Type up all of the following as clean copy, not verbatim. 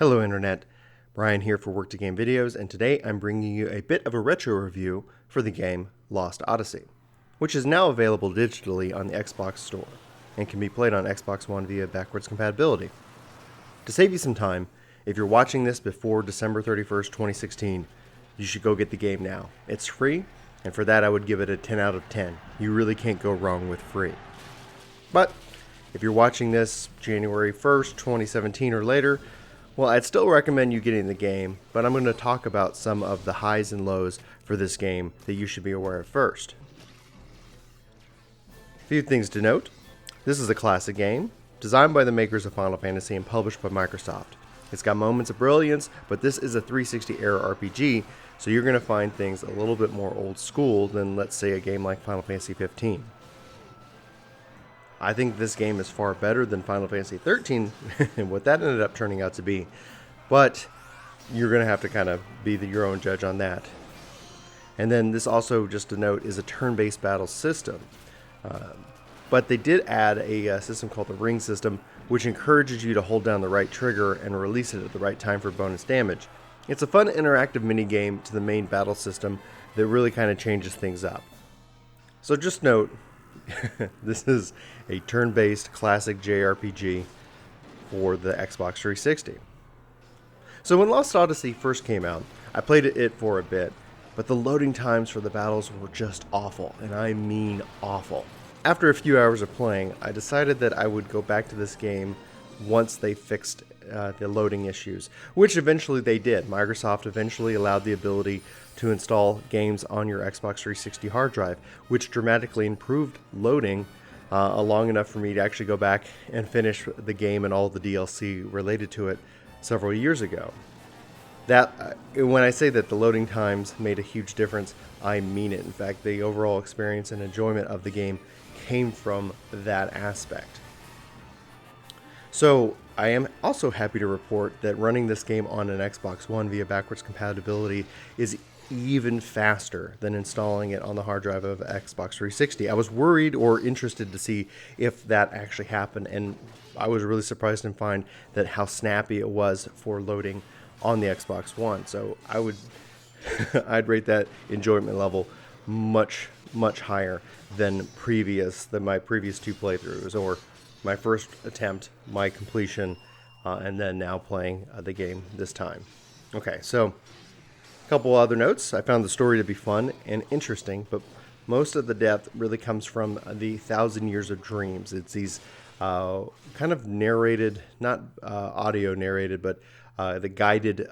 Hello Internet, Brian here for Work to Game Videos, and today I'm bringing you a bit of a retro review for the game Lost Odyssey, which is now available digitally on the Xbox Store, and can be played on Xbox One via backwards compatibility. To save you some time, if you're watching this before December 31st, 2016, you should go get the game now. It's free, and for that I would give it a 10 out of 10. You really can't go wrong with free. But if you're watching this January 1st, 2017 or later, well, I'd still recommend you getting the game, but I'm going to talk about some of the highs and lows for this game that you should be aware of first. A few things to note. This is a classic game, designed by the makers of Final Fantasy and published by Microsoft. It's got moments of brilliance, but this is a 360 era RPG, so you're going to find things a little bit more old school than, let's say, a game like Final Fantasy 15. I think this game is far better than Final Fantasy 13 and what that ended up turning out to be. But you're going to have to kind of be your own judge on that. And then this also, just a note, is a turn-based battle system. But they did add a system called the ring system, which encourages you to hold down the right trigger and release it at the right time for bonus damage. It's a fun interactive mini-game to the main battle system that really kind of changes things up. So just note, this is a turn-based classic JRPG for the Xbox 360. So when Lost Odyssey first came out, I played it for a bit, but the loading times for the battles were just awful, and I mean awful. After a few hours of playing, I decided that I would go back to this game once they fixed the loading issues, which eventually they did. Microsoft eventually allowed the ability to install games on your Xbox 360 hard drive, which dramatically improved loading long enough for me to actually go back and finish the game and all the DLC related to it several years ago. That when I say that the loading times made a huge difference, I mean it. In fact, the overall experience and enjoyment of the game came from that aspect. So I am also happy to report that running this game on an Xbox One via backwards compatibility is even faster than installing it on the hard drive of Xbox 360. I was worried or interested to see if that actually happened, and I was really surprised to find that how snappy it was for loading on the Xbox One. So I'd rate that enjoyment level much higher than my previous two playthroughs, or my first attempt, my completion, and then now playing the game this time. Okay, so a couple other notes. I found the story to be fun and interesting, but most of the depth really comes from the 1,000 Years of Dreams. It's these kind of narrated, not audio narrated, but the guided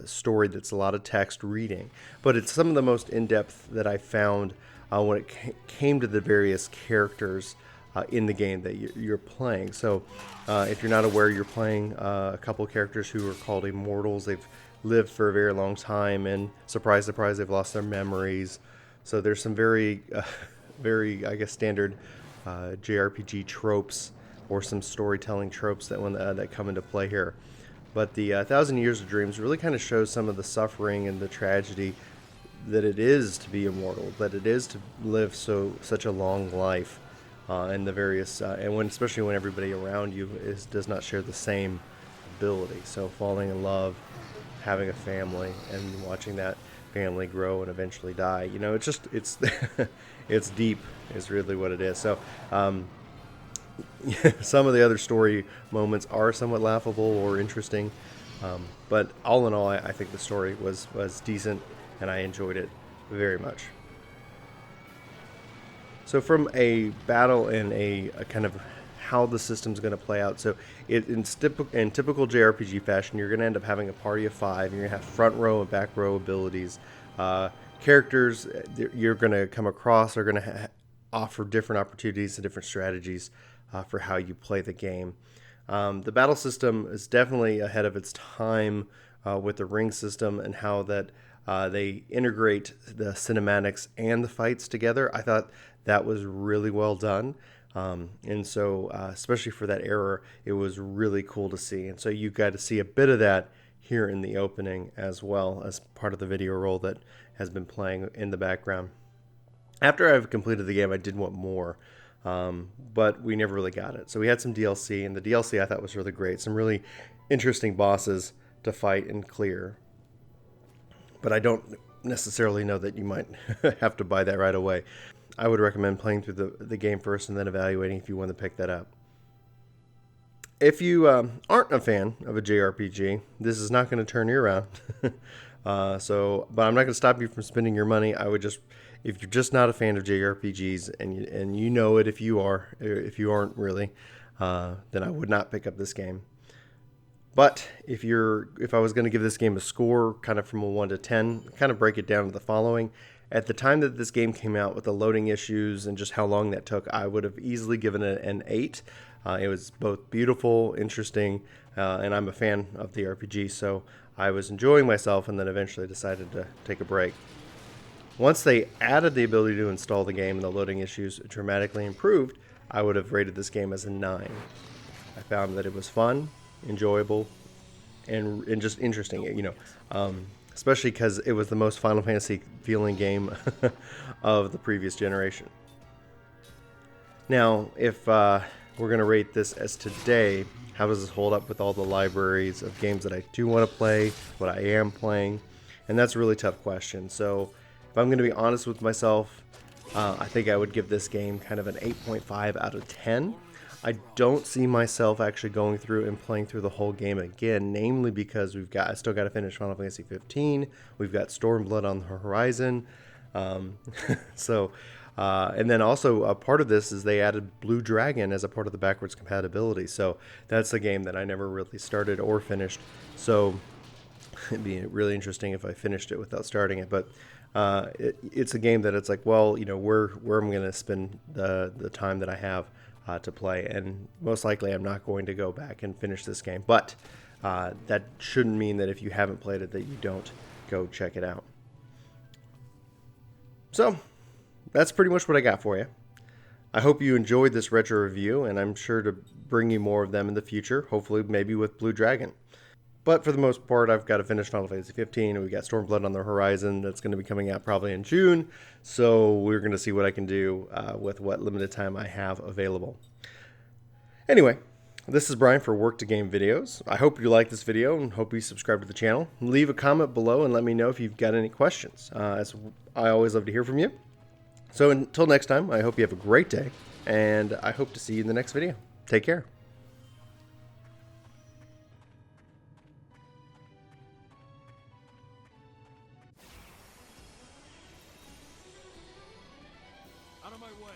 story that's a lot of text reading. But it's some of the most in-depth that I found when it came to the various characters in the game that you're playing. So if you're not aware, you're playing a couple characters who are called immortals. They've lived for a very long time, and surprise, surprise, they've lost their memories. So there's some very, I guess, standard JRPG tropes or some storytelling tropes that come into play here. But the 1,000 Years of Dreams really kind of shows some of the suffering and the tragedy that it is to be immortal, that it is to live such a long life. And the various, especially when everybody around you does not share the same ability. So falling in love, having a family, and watching that family grow and eventually die. You know, it's it's deep is really what it is. So some of the other story moments are somewhat laughable or interesting, but all in all, I think the story was decent, and I enjoyed it very much. So from a battle and a kind of how the system's going to play out. So in typical JRPG fashion, you're going to end up having a party of 5. You're going to have front row and back row abilities. Characters you're going to come across are going to offer different opportunities and different strategies for how you play the game. The battle system is definitely ahead of its time with the ring system and how that they integrate the cinematics and the fights together. I thought that was really well done. And so, especially for that era, it was really cool to see. And so you got to see a bit of that here in the opening as well as part of the video roll that has been playing in the background. After I've completed the game, I did want more. but we never really got it. So we had some DLC, and the DLC I thought was really great. Some really interesting bosses to fight and clear. But I don't necessarily know that you might have to buy that right away. I would recommend playing through the game first and then evaluating if you want to pick that up. If you aren't a fan of a JRPG, this is not going to turn you around. But I'm not going to stop you from spending your money. I would just, if you're just not a fan of JRPGs, and you know it if you are, if you aren't really, then I would not pick up this game. But if I was going to give this game a score, kind of from a 1 to 10, kind of break it down to the following. At the time that this game came out, with the loading issues and just how long that took, I would have easily given it an 8. It was both beautiful, interesting, and I'm a fan of the RPG, so I was enjoying myself, and then eventually decided to take a break. Once they added the ability to install the game and the loading issues dramatically improved, I would have rated this game as a 9. I found that it was fun, enjoyable, and just interesting. Especially because it was the most Final Fantasy feeling game of the previous generation. Now, if we're going to rate this as today, how does this hold up with all the libraries of games that I do want to play, what I am playing? And that's a really tough question. So if I'm going to be honest with myself, I think I would give this game kind of an 8.5 out of 10. I don't see myself actually going through and playing through the whole game again, namely because I still got to finish Final Fantasy 15. We've got Stormblood on the horizon. And then also a part of this is they added Blue Dragon as a part of the backwards compatibility. So that's a game that I never really started or finished. So it'd be really interesting if I finished it without starting it. But it's a game that it's like, well, where I'm going to spend the time that I have to play, and most likely I'm not going to go back and finish this game, but that shouldn't mean that if you haven't played it that you don't go check it out. So that's pretty much what I got for you. I hope you enjoyed this retro review, and I'm sure to bring you more of them in the future, hopefully maybe with Blue Dragon. But for the most part, I've got to finish Final Fantasy 15, and we've got Stormblood on the horizon that's going to be coming out probably in June. So we're going to see what I can do with what limited time I have available. Anyway, this is Brian for Work to Game Videos. I hope you like this video and hope you subscribe to the channel. Leave a comment below and let me know if you've got any questions. As I always love to hear from you. So until next time, I hope you have a great day, and I hope to see you in the next video. Take care. Out of my way.